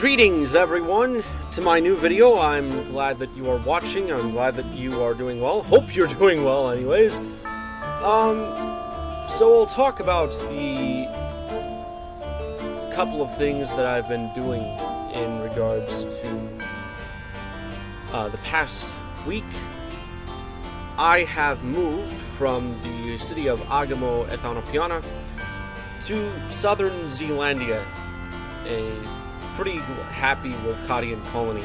Greetings, everyone, to my new video. I'm glad that you are watching. I'm glad that you are doing well. Hope you're doing well, anyways. So we'll talk about the couple of things that I've been doing in regards to the past week. I have moved from the city of Agamo, Ethiopiana, to southern Zealandia, a pretty happy Wolcadian colony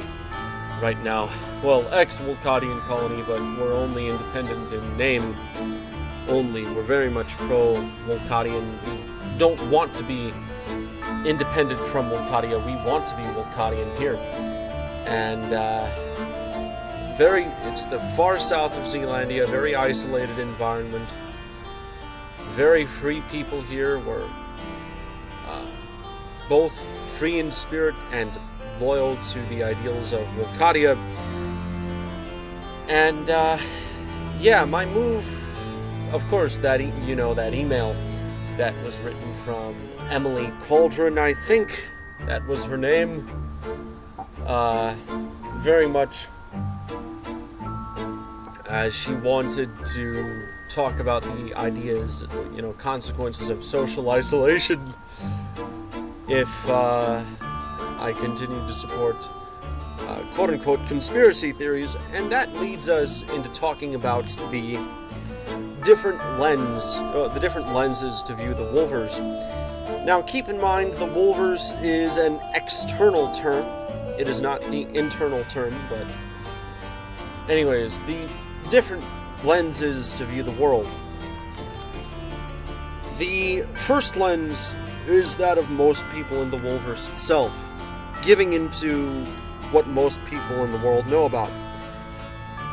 right now. Well, ex-Wolcadian colony, but we're only independent in name only. We're very much pro-Wolcadian. We don't want to be independent from Wolcadia. We want to be Wolcadian here. And it's the far south of Zealandia, very isolated environment. Very free people here. We're both free in spirit and loyal to the ideals of Wolcadia. And yeah, my move, of course, that email that was written from Emily Cauldron, I think that was her name, very much she wanted to talk about the ideas, consequences of social isolation if I continue to support quote-unquote conspiracy theories, and that leads us into talking about the different lenses to view the Wolvers. Now, keep in mind, the Wolvers is an external term. It is not the internal term, but anyways, the different lenses to view the world. The first lens is that of most people in the Wolverse itself, giving into what most people in the world know about.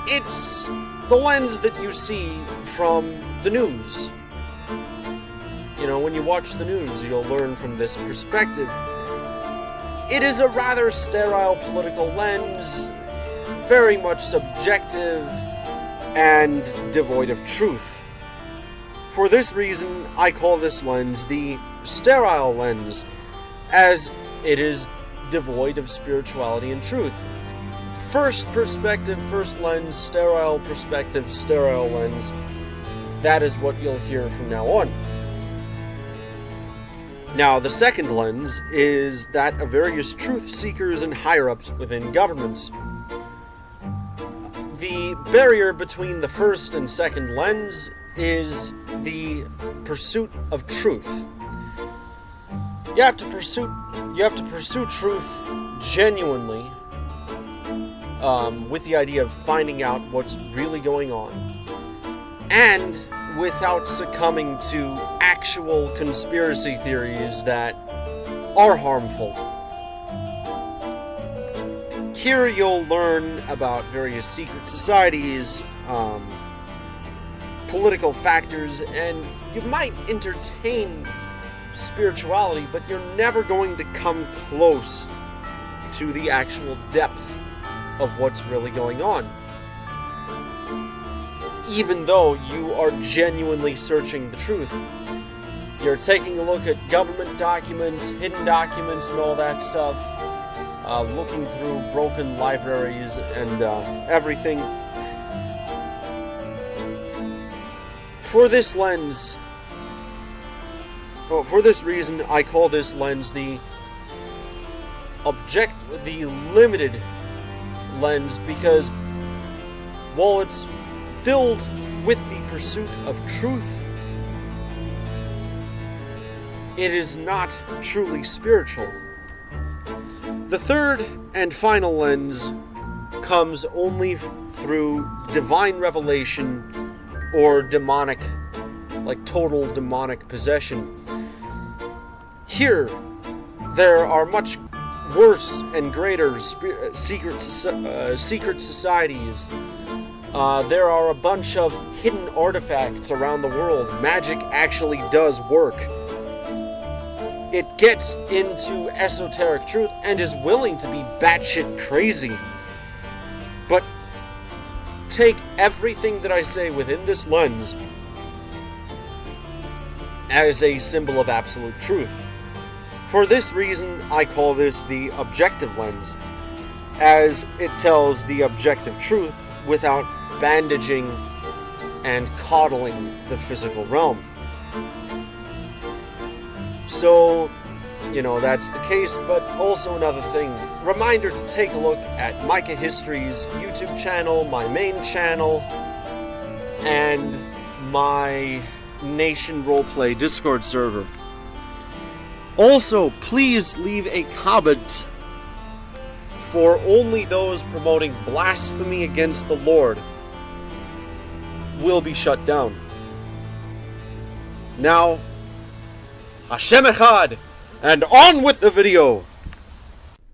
It's the lens that you see from the news. When you watch the news, you'll learn from this perspective. It is a rather sterile political lens, very much subjective and devoid of truth. For this reason, I call this lens the sterile lens, as it is devoid of spirituality and truth. First perspective, first lens, sterile perspective, sterile lens. That is what you'll hear from now on. Now, the second lens is that of various truth seekers and higher-ups within governments. The barrier between the first and second lens is the pursuit of truth. You have to pursue truth genuinely, with the idea of finding out what's really going on, and without succumbing to actual conspiracy theories that are harmful. Here you'll learn about various secret societies, political factors, and you might entertain spirituality, but you're never going to come close to the actual depth of what's really going on. Even though you are genuinely searching the truth. You're taking a look at government documents, hidden documents, and all that stuff, looking through broken libraries and everything. For this reason, I call this lens the limited lens, because while it's filled with the pursuit of truth, it is not truly spiritual. The third and final lens comes only through divine revelation or demonic, total demonic possession. Here, there are much worse and greater secret societies. There are a bunch of hidden artifacts around the world. Magic actually does work. It gets into esoteric truth and is willing to be batshit crazy. But take everything that I say within this lens as a symbol of absolute truth. For this reason, I call this the objective lens, as it tells the objective truth without bandaging and coddling the physical realm. So, that's the case, but also another thing. Reminder to take a look at Micah History's YouTube channel, my main channel, and my Nation Roleplay Discord server. Also, please leave a comment, for only those promoting blasphemy against the Lord will be shut down. Now, Hashem Echad, and on with the video!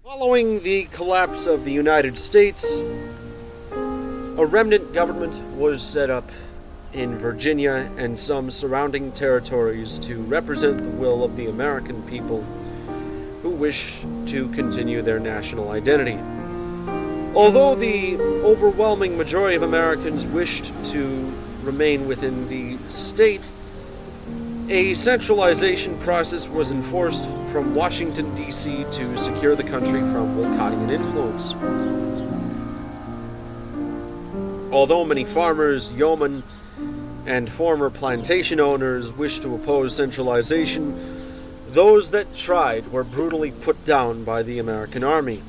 Following the collapse of the United States, a remnant government was set up in Virginia and some surrounding territories to represent the will of the American people who wish to continue their national identity. Although the overwhelming majority of Americans wished to remain within the state, a centralization process was enforced from Washington, D.C. to secure the country from Wolcottian influence. Although many farmers, yeomen, and former plantation owners wished to oppose centralization, those that tried were brutally put down by the American army.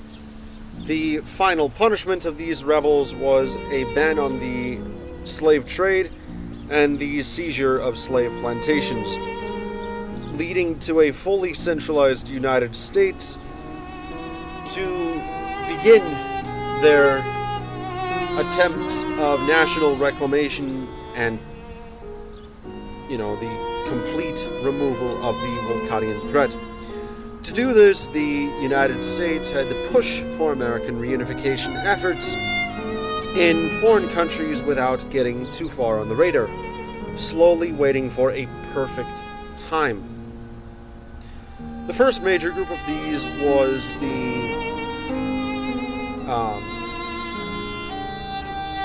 The final punishment of these rebels was a ban on the slave trade and the seizure of slave plantations, leading to a fully centralized United States to begin their attempts of national reclamation and, the complete removal of the Wolcottian threat. To do this, the United States had to push for American reunification efforts in foreign countries without getting too far on the radar, slowly waiting for a perfect time. The first major group of these was the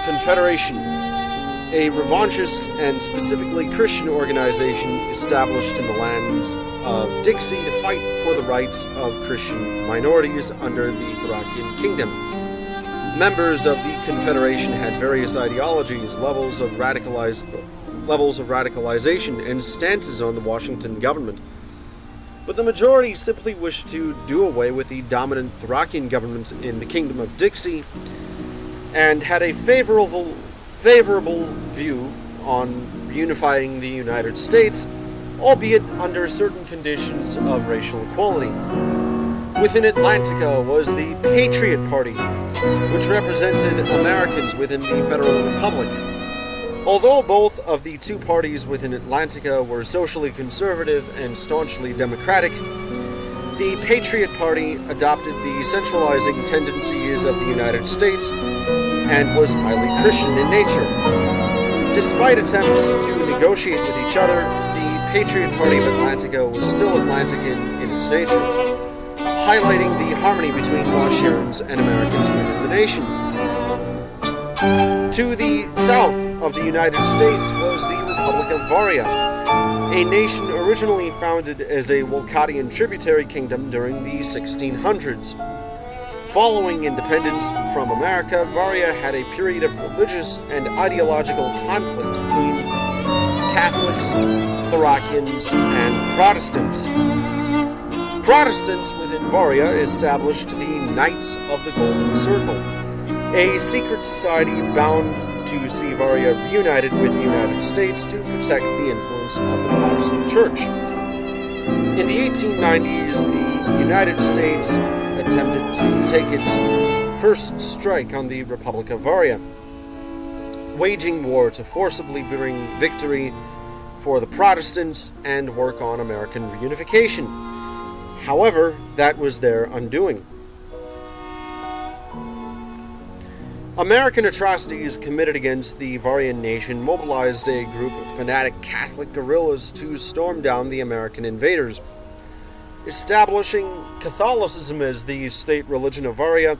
Confederation, a revanchist and specifically Christian organization established in the lands of Dixie to fight for the rights of Christian minorities under the Thracian Kingdom. Members of the Confederation had various ideologies, levels of radicalization, and stances on the Washington government. But the majority simply wished to do away with the dominant Thracian government in the Kingdom of Dixie and had a favorable view on reunifying the United States, albeit under certain conditions of racial equality. Within Atlantica was the Patriot Party, which represented Americans within the Federal Republic. Although both of the two parties within Atlantica were socially conservative and staunchly democratic, the Patriot Party adopted the centralizing tendencies of the United States and was highly Christian in nature. Despite attempts to negotiate with each other, the Patriot Party of Atlantica was still Atlantic in its nature, highlighting the harmony between Gaucherians and Americans within the nation. To the south of the United States was the Republic of Varia, a nation originally founded as a Wolcottian tributary kingdom during the 1600s. Following independence from America, Varia had a period of religious and ideological conflict between Catholics, Thracians, and Protestants. Protestants within Varia established the Knights of the Golden Circle, a secret society bound to see Varia reunited with the United States to protect the influence of the Protestant Church. In the 1890s, the United States attempted to take its first strike on the Republic of Varia, waging war to forcibly bring victory for the Protestants and work on American reunification. However, that was their undoing. American atrocities committed against the Varian nation mobilized a group of fanatic Catholic guerrillas to storm down the American invaders, establishing Catholicism as the state religion of Varia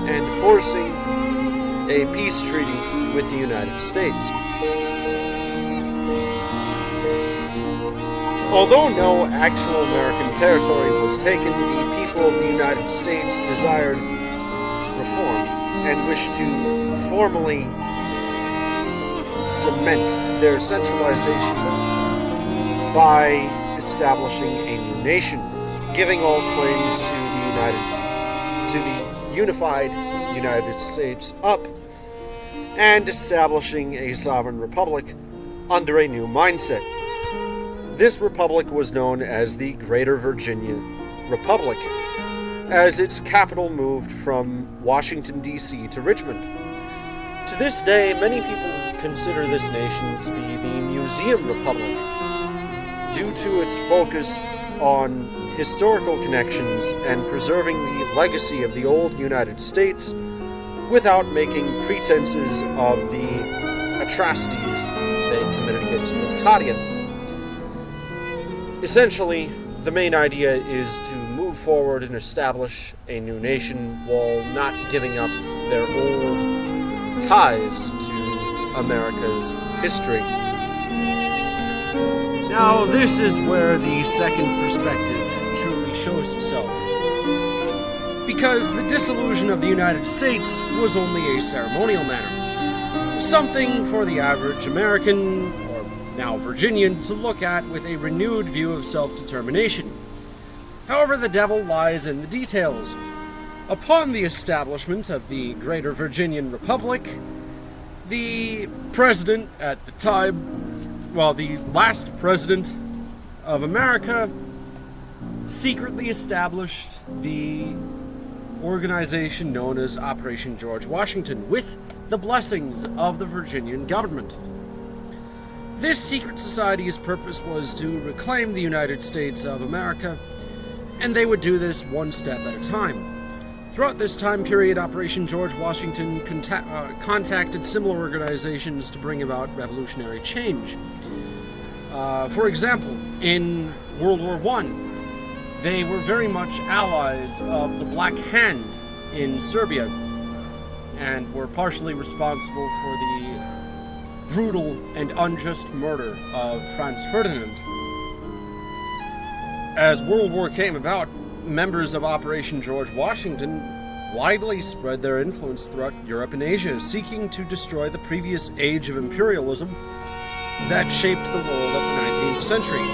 and forcing a peace treaty with the United States. Although no actual American territory was taken, the people of the United States desired reform and wished to formally cement their centralization by establishing a new nation, giving all claims to the unified United States up, and establishing a sovereign republic under a new mindset. This republic was known as the Greater Virginia Republic, as its capital moved from Washington, D.C. to Richmond. To this day, many people consider this nation to be the Museum Republic, due to its focus on historical connections and preserving the legacy of the old United States without making pretenses of the atrocities they committed against Wilcadia. Essentially, the main idea is to move forward and establish a new nation while not giving up their old ties to America's history. Now, this is where the second perspective truly shows itself. Because the dissolution of the United States was only a ceremonial matter, something for the average American, or now Virginian, to look at with a renewed view of self-determination. However, the devil lies in the details. Upon the establishment of the Greater Virginian Republic, the president at the time, the last president of America, secretly established the organization known as Operation George Washington with the blessings of the Virginian government. This secret society's purpose was to reclaim the United States of America, and they would do this one step at a time. Throughout this time period, Operation George Washington contacted similar organizations to bring about revolutionary change. For example, in World War I, they were very much allies of the Black Hand in Serbia and were partially responsible for the brutal and unjust murder of Franz Ferdinand. As World War came about, members of Operation George Washington widely spread their influence throughout Europe and Asia, seeking to destroy the previous age of imperialism that shaped the world of the 19th century.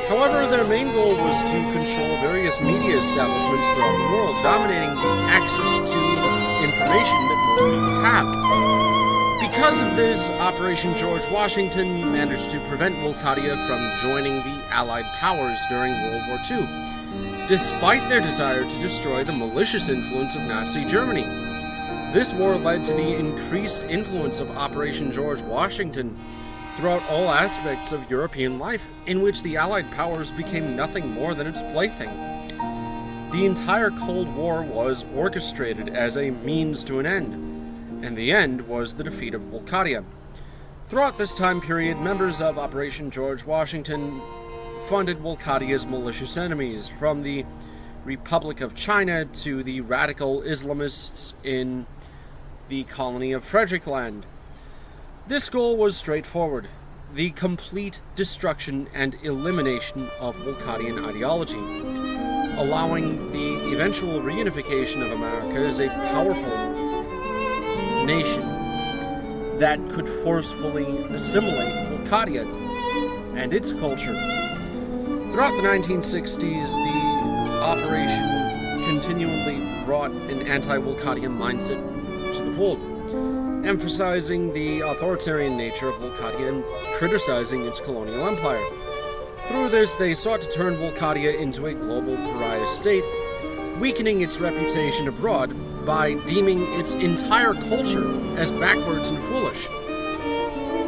However, their main goal was to control various media establishments throughout the world, dominating the access to information that most people have. Because of this, Operation George Washington managed to prevent Wilcadia from joining the Allied powers during World War II, despite their desire to destroy the malicious influence of Nazi Germany. This war led to the increased influence of Operation George Washington throughout all aspects of European life, in which the Allied powers became nothing more than its plaything. The entire Cold War was orchestrated as a means to an end, and the end was the defeat of Wilcadia. Throughout this time period, members of Operation George Washington funded Wilcadia's malicious enemies, from the Republic of China to the radical Islamists in the colony of Frederickland. This goal was straightforward: the complete destruction and elimination of Wilcadian ideology, allowing the eventual reunification of America as a powerful nation that could forcefully assimilate Wilcadia and its culture. Throughout the 1960s, the operation continually brought an anti-Wilcadian mindset to the fold, emphasizing the authoritarian nature of Wilcadia and criticizing its colonial empire. Through this, they sought to turn Wilcadia into a global pariah state, weakening its reputation abroad by deeming its entire culture as backwards and foolish.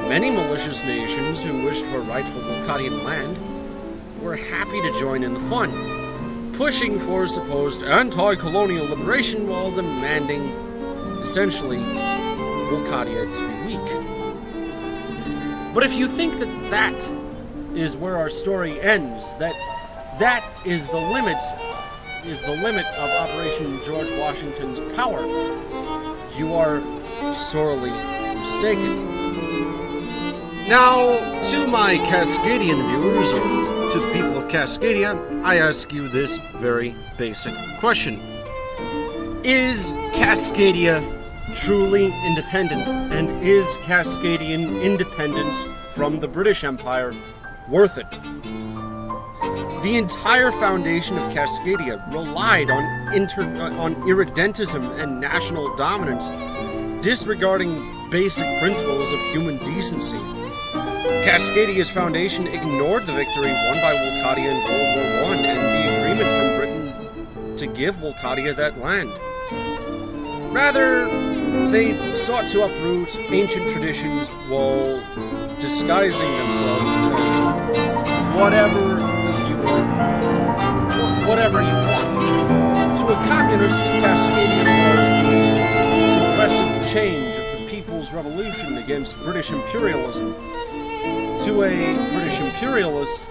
Many malicious nations who wished for rightful Wilcadian land were happy to join in the fun, pushing for supposed anti-colonial liberation while demanding, essentially, Wilcadia to be weak. But if you think that is where our story ends, that is the limit of Operation George Washington's power, you are sorely mistaken. Now, to my Cascadian viewers, or to the people of Cascadia, I ask you this very basic question. Is Cascadia truly independent, and is Cascadian independence from the British Empire worth it? The entire foundation of Cascadia relied on irredentism and national dominance, disregarding basic principles of human decency. Cascadia's foundation ignored the victory won by Wolcadia in World War I and the agreement from Britain to give Wolcadia that land. Rather, they sought to uproot ancient traditions while disguising themselves as whatever you want. To a communist, Cascadia was the progressive change of the People's Revolution against British imperialism. To a British imperialist,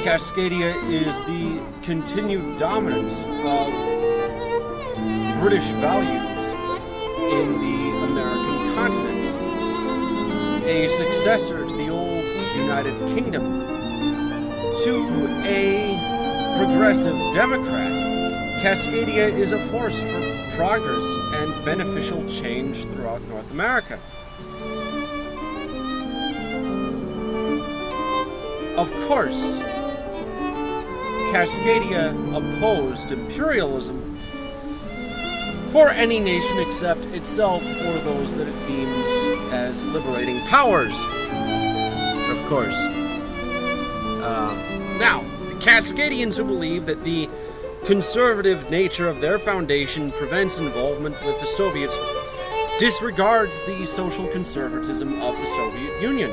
Cascadia is the continued dominance of British values in the American continent, a successor to the old United Kingdom. To a progressive Democrat, Cascadia is a force for progress and beneficial change throughout North America. Of course, Cascadia opposed imperialism for any nation except itself or those that it deems as liberating powers. Of course. Now, the Cascadians who believe that the conservative nature of their foundation prevents involvement with the Soviets disregards the social conservatism of the Soviet Union.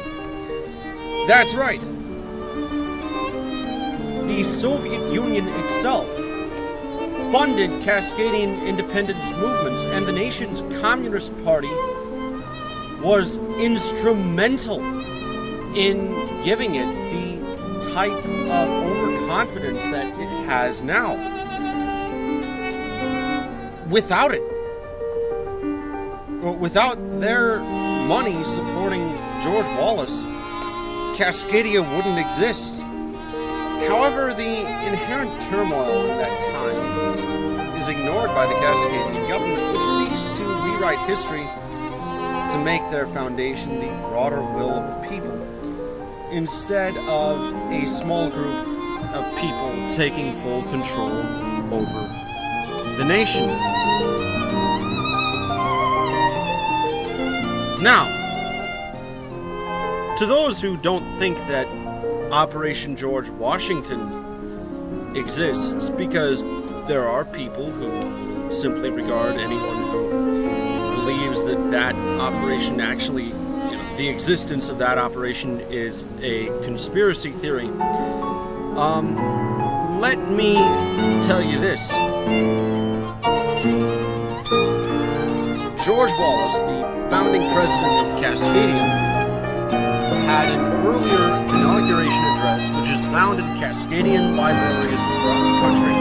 That's right. The Soviet Union itself funded Cascadian independence movements, and the nation's Communist Party was instrumental in giving it the type of overconfidence that it has now. Without it, without their money supporting George Wallace, Cascadia wouldn't exist. However, the inherent turmoil at that time is ignored by the Cascadian government, which seeks to rewrite history to make their foundation the broader will of the people, instead of a small group of people taking full control over the nation. Now, to those who don't think that Operation George Washington exists, because there are people who simply regard anyone who believes that operation actually, the existence of that operation is a conspiracy theory. Let me tell you this. George Wallace, the founding president of Cascadia, had an earlier inauguration address, which is found in Cascadian libraries around the country.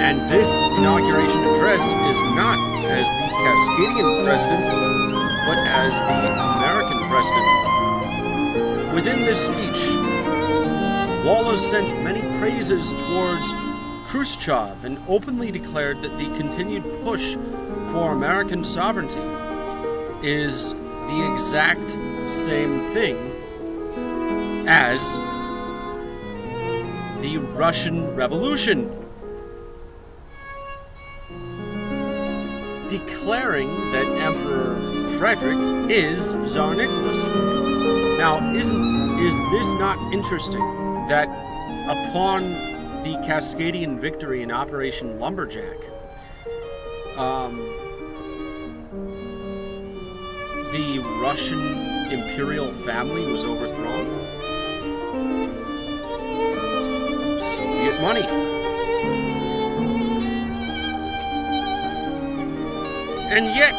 And this inauguration address is not as the Cascadian president, but as the American president. Within this speech, Wallace sent many praises towards Khrushchev and openly declared that the continued push for American sovereignty is the exact same thing as the Russian Revolution, declaring that Emperor Frederick is Tsar Nicholas. Now, is this not interesting that upon the Cascadian victory in Operation Lumberjack, the Russian imperial family was overthrown? Soviet money. And yet,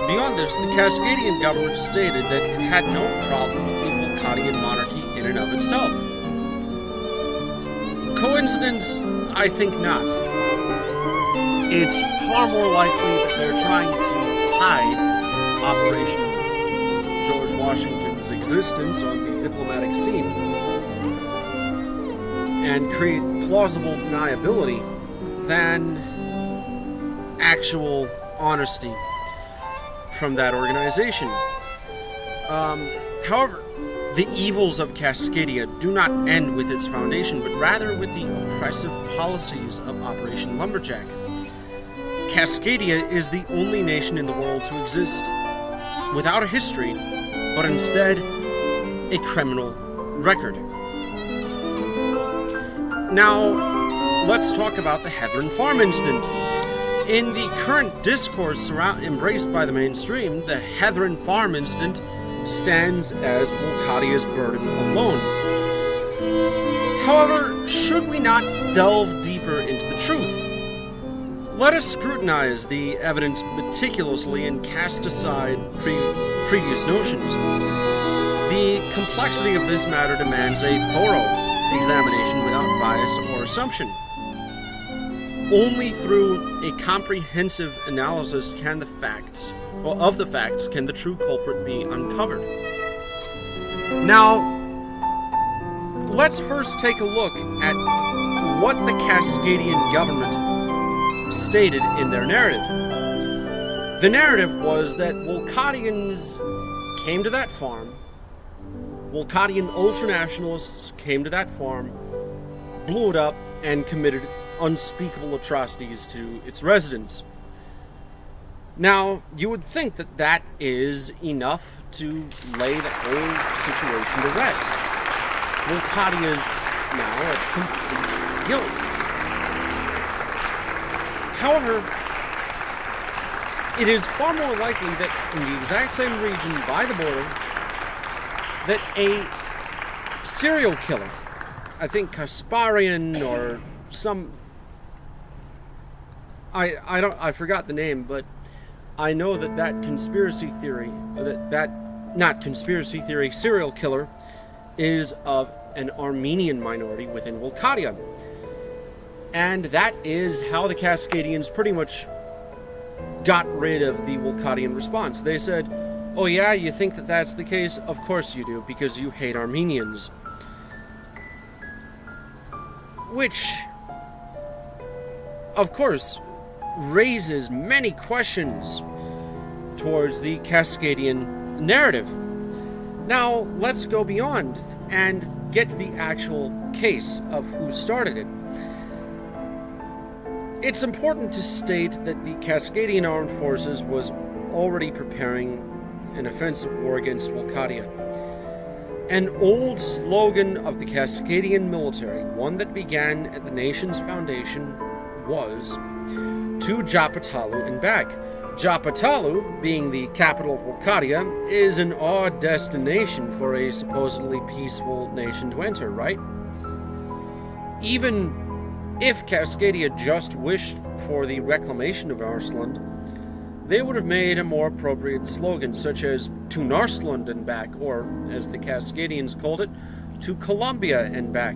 beyond this, the Cascadian government stated that it had no problem with the Wolcadian monarchy in and of itself. Coincidence? I think not. It's far more likely that they're trying to hide Operation Washington's existence on the diplomatic scene and create plausible deniability than actual honesty from that organization. However, the evils of Cascadia do not end with its foundation, but rather with the oppressive policies of Operation Lumberjack. Cascadia is the only nation in the world to exist without a history, but instead a criminal record. Now, let's talk about the Heathern Farm incident. In the current discourse embraced by the mainstream, the Heathern Farm incident stands as Wolcadia's burden alone. However, should we not delve deeper into the truth? Let us scrutinize the evidence meticulously and cast aside previous notions. The complexity of this matter demands a thorough examination without bias or assumption. Only through a comprehensive analysis can the facts can the true culprit be uncovered. Now, let's first take a look at what the Cascadian government stated in their narrative. The narrative was that Wolcadians came to that farm, Wolcadian ultranationalists came to that farm, blew it up, and committed unspeakable atrocities to its residents. Now, you would think that that is enough to lay the whole situation to rest. Wolcadia is now at complete guilt. However, it is far more likely that in the exact same region by the border, that a serial killer, I think Kasparian or some, I forgot the name, but I know that conspiracy theory, serial killer is of an Armenian minority within Wolcadia. And that is how the Cascadians pretty much got rid of the Wolcadian response. They said, "Oh yeah, you think that that's the case? Of course you do, because you hate Armenians." Which, of course, raises many questions towards the Cascadian narrative. Now, let's go beyond and get to the actual case of who started it. It's important to state that the Cascadian Armed Forces was already preparing an offensive war against Wolcadia. An old slogan of the Cascadian military, one that began at the nation's foundation, was "To Japatalu and back." Japatalu, being the capital of Wolcadia, is an odd destination for a supposedly peaceful nation to enter, right? Even if Cascadia just wished for the reclamation of Arsland, they would have made a more appropriate slogan, such as "To Narsland and back," or, as the Cascadians called it, "To Columbia and back."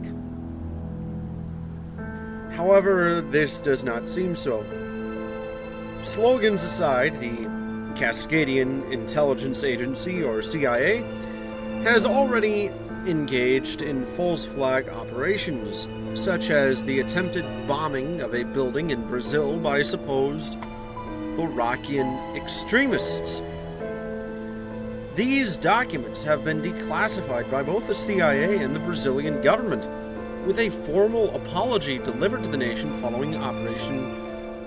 However, this does not seem so. Slogans aside, the Cascadian Intelligence Agency, or CIA, has already engaged in false flag operations, such as the attempted bombing of a building in Brazil by supposed Thoracian extremists. These documents have been declassified by both the CIA and the Brazilian government, with a formal apology delivered to the nation following Operation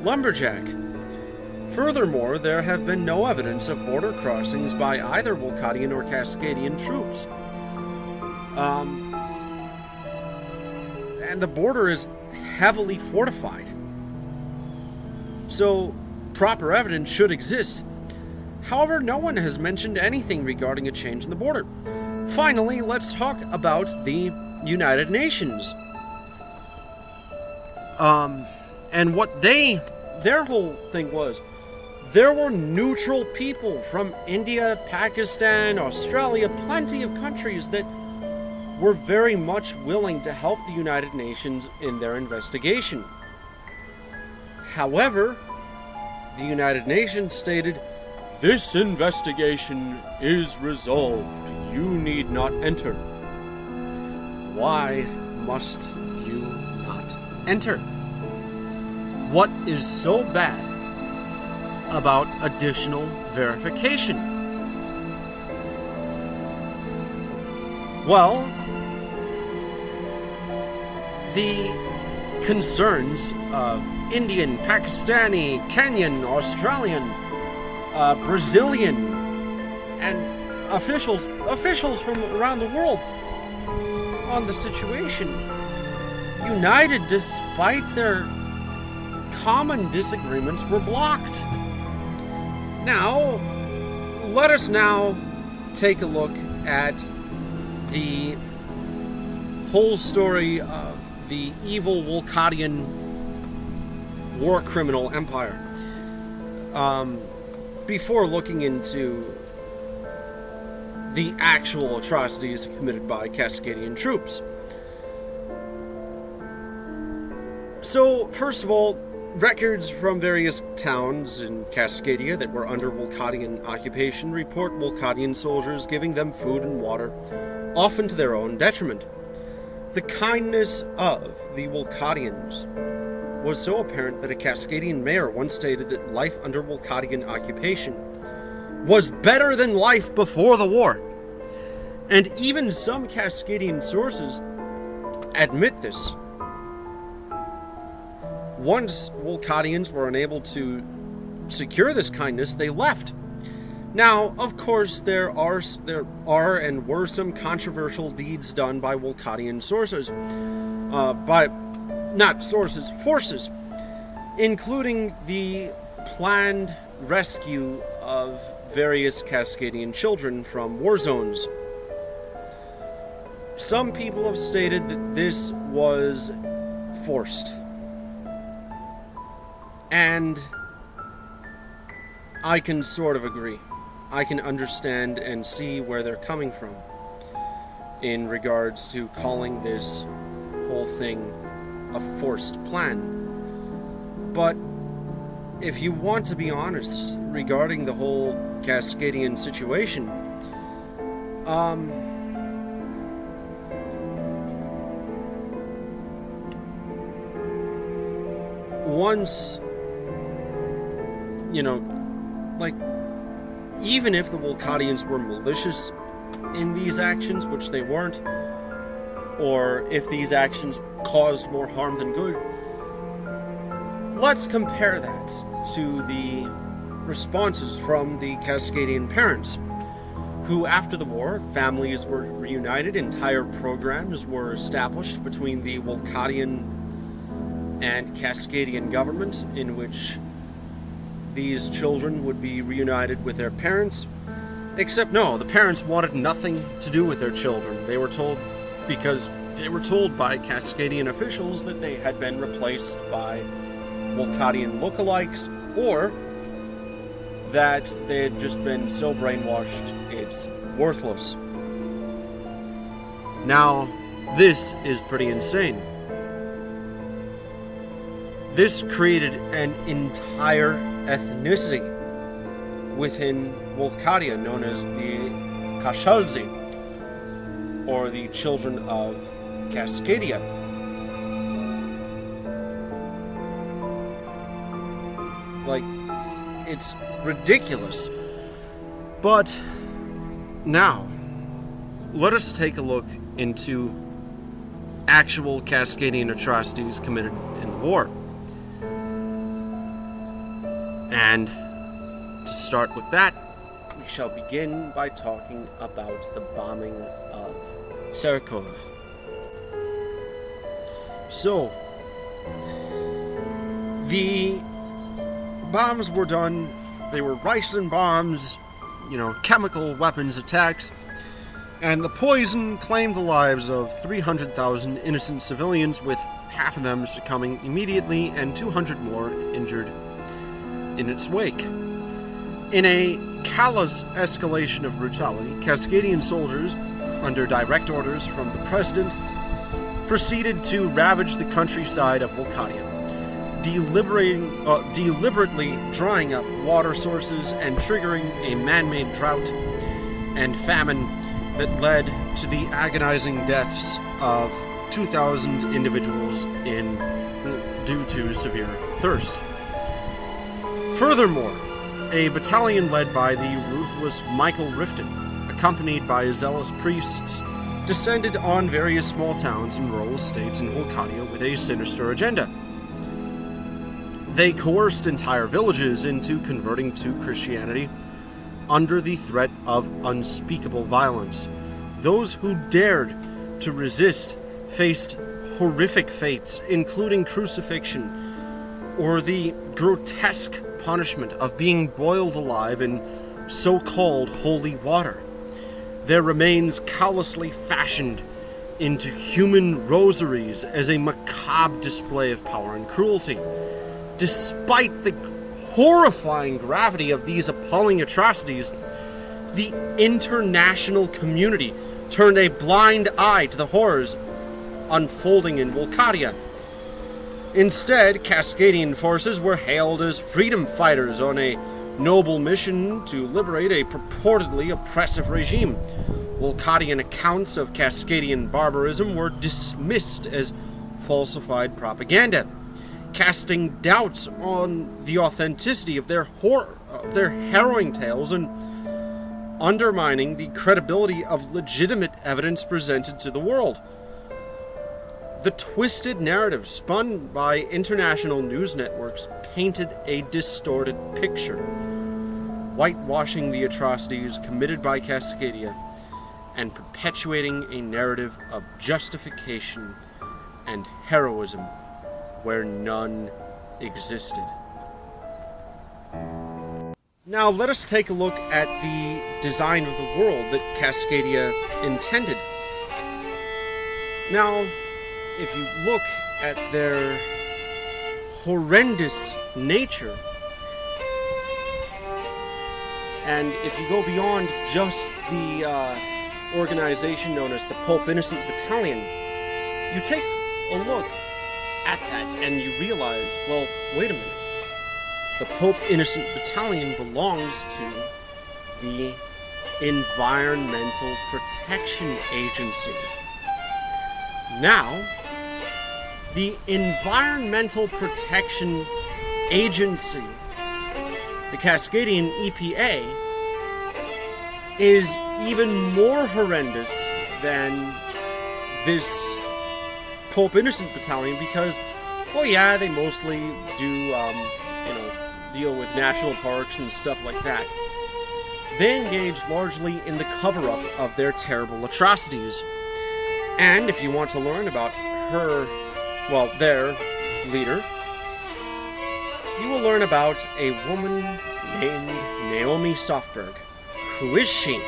Lumberjack. Furthermore, there have been no evidence of border crossings by either Wolcadian or Cascadian troops. And the border is heavily fortified. So, proper evidence should exist. However, no one has mentioned anything regarding a change in the border. Finally, let's talk about the United Nations. And what their whole thing was, there were neutral people from India, Pakistan, Australia, plenty of countries that were very much willing to help the United Nations in their investigation. However, the United Nations stated, This investigation is resolved. You need not enter. Why must you not enter? What is so bad about additional verification? Well, the concerns of Indian, Pakistani, Kenyan, Australian, Brazilian, and officials from around the world on the situation, united despite their common disagreements, were blocked. Now, let us now take a look at the whole story of the evil Wolcadian war criminal empire. Before looking into the actual atrocities committed by Cascadian troops. So, first of all, records from various towns in Cascadia that were under Wolcadian occupation report Wolcadian soldiers giving them food and water, often to their own detriment. The kindness of the Wolcadians was so apparent that a Cascadian mayor once stated that life under Wolcadian occupation was better than life before the war. And even some Cascadian sources admit this. Once Wolcadians were unable to secure this kindness, they left. Now, of course, there are and were some controversial deeds done by Wolcadian forces, including the planned rescue of various Cascadian children from war zones. Some people have stated that this was forced. And I can sort of agree. I can understand and see where they're coming from in regards to calling this whole thing a forced plan. But if you want to be honest regarding the whole Cascadian situation, once, even if the Wolcadians were malicious in these actions, which they weren't, or if these actions caused more harm than good, let's compare that to the responses from the Cascadian parents, who after the war, families were reunited, entire programs were established between the Wolcadian and Cascadian government, in which these children would be reunited with their parents. Except no, the parents wanted nothing to do with their children. They were told, because they were told by Cascadian officials that they had been replaced by Wolcadian lookalikes, or that they had just been so brainwashed it's worthless. Now, this is pretty insane. This created an entire ethnicity within Wolcadia known as the Kashalzi, or the children of Cascadia. It's ridiculous. But now, let us take a look into actual Cascadian atrocities committed in the war. And to start with that, we shall begin by talking about the bombing of Serkov. So, the bombs were done. They were ricin bombs, chemical weapons attacks, and the poison claimed the lives of 300,000 innocent civilians, with half of them succumbing immediately and 200 more injured in its wake. In a callous escalation of brutality, Cascadian soldiers, under direct orders from the president, proceeded to ravage the countryside of Wolcadia, deliberately drying up water sources and triggering a man-made drought and famine that led to the agonizing deaths of 2,000 individuals due to severe thirst. Furthermore, a battalion led by the ruthless Michael Rifton, accompanied by zealous priests, descended on various small towns and rural estates in Volcadia with a sinister agenda. They coerced entire villages into converting to Christianity under the threat of unspeakable violence. Those who dared to resist faced horrific fates, including crucifixion or the grotesque punishment of being boiled alive in so-called holy water. Their remains callously fashioned into human rosaries as a macabre display of power and cruelty. Despite the horrifying gravity of these appalling atrocities, the international community turned a blind eye to the horrors unfolding in Volcadia. Instead, Cascadian forces were hailed as freedom fighters on a noble mission to liberate a purportedly oppressive regime. Volcadian accounts of Cascadian barbarism were dismissed as falsified propaganda, casting doubts on the authenticity of their harrowing tales and undermining the credibility of legitimate evidence presented to the world. The twisted narrative spun by international news networks painted a distorted picture, whitewashing the atrocities committed by Cascadia and perpetuating a narrative of justification and heroism where none existed. Now let us take a look at the design of the world that Cascadia intended. Now, if you look at their horrendous nature, and if you go beyond just the organization known as the Pope Innocent Battalion, you take a look at that and you realize, well, wait a minute. The Pope Innocent Battalion belongs to the Environmental Protection Agency. Now, the Environmental Protection Agency, the Cascadian EPA, is even more horrendous than this Pope Innocent Battalion because, well, yeah, they mostly do, deal with national parks and stuff like that. They engage largely in the cover-up of their terrible atrocities. And if you want to learn about their leader, you will learn about a woman named Naomi Softberg. Who is she?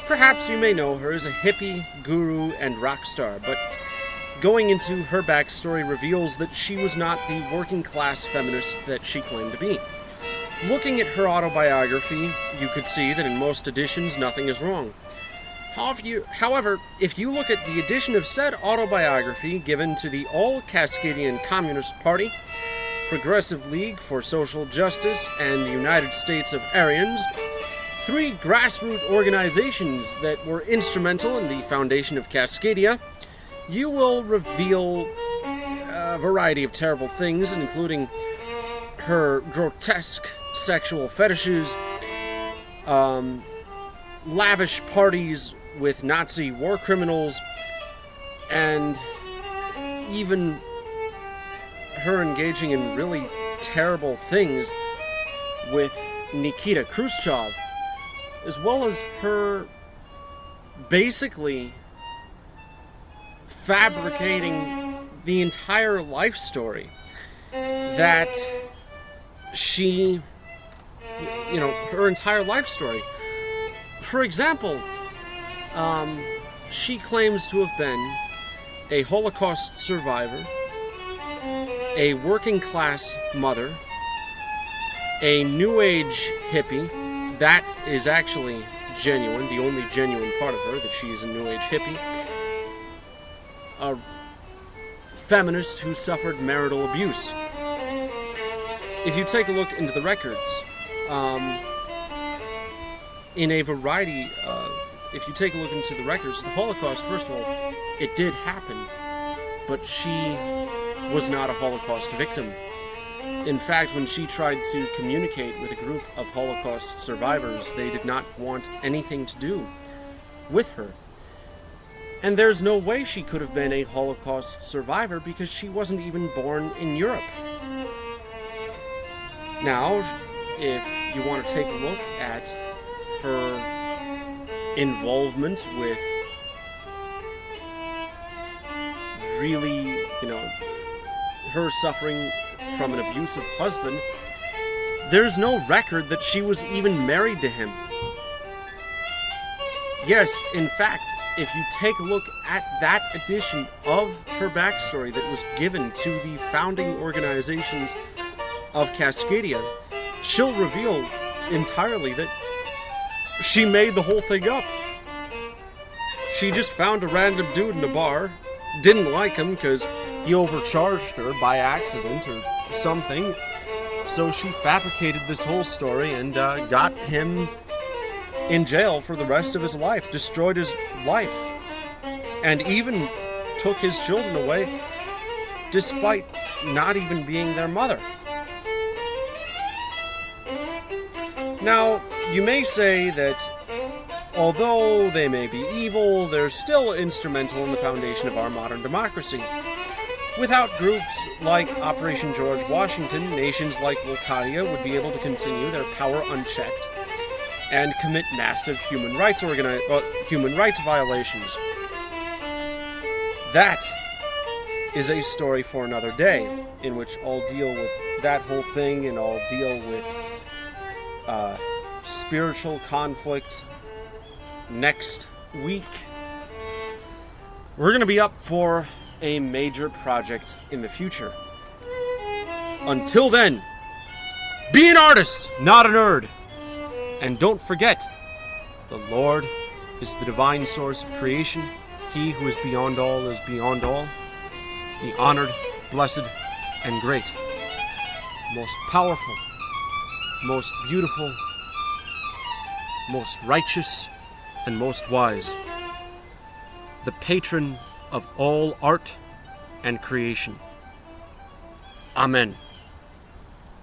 Perhaps you may know her as a hippie, guru, and rock star, but going into her backstory reveals that she was not the working-class feminist that she claimed to be. Looking at her autobiography, you could see that in most editions nothing is wrong. However, if you look at the edition of said autobiography given to the All-Cascadian Communist Party, Progressive League for Social Justice, and the United States of Aryans, three grassroots organizations that were instrumental in the foundation of Cascadia, you will reveal a variety of terrible things, including her grotesque sexual fetishes, lavish parties with Nazi war criminals, and even her engaging in really terrible things with Nikita Khrushchev, as well as her basically fabricating the entire life story that she, her entire life story. For example, she claims to have been a Holocaust survivor, a working class mother, a New Age hippie. That is actually genuine, the only genuine part of her, that she is a New Age hippie. A feminist who suffered marital abuse. if you take a look into the records, in a variety, if you take a look into the records, the Holocaust, first of all, it did happen, but she was not a Holocaust victim. In fact, when she tried to communicate with a group of Holocaust survivors, they did not want anything to do with her. And there's no way she could have been a Holocaust survivor because she wasn't even born in Europe. Now, if you want to take a look at her involvement with really, her suffering from an abusive husband, there's no record that she was even married to him. Yes, in fact, if you take a look at that edition of her backstory that was given to the founding organizations of Cascadia, she'll reveal entirely that she made the whole thing up. She just found a random dude in a bar, didn't like him because he overcharged her by accident or something, so she fabricated this whole story and got him in jail for the rest of his life, destroyed his life, and even took his children away despite not even being their mother. Now, you may say that although they may be evil, they're still instrumental in the foundation of our modern democracy. Without groups like Operation George Washington, nations like Wilcadia would be able to continue their power unchecked and commit massive human rights violations. That is a story for another day, in which I'll deal with that whole thing, and I'll deal with spiritual conflict next week. We're going to be up for a major project in the future. Until then, be an artist, not a nerd. And don't forget, the Lord is the divine source of creation. He who is beyond all is beyond all. The honored, blessed, and great. Most powerful, most beautiful, most righteous, and most wise. The patron of all art and creation. Amen.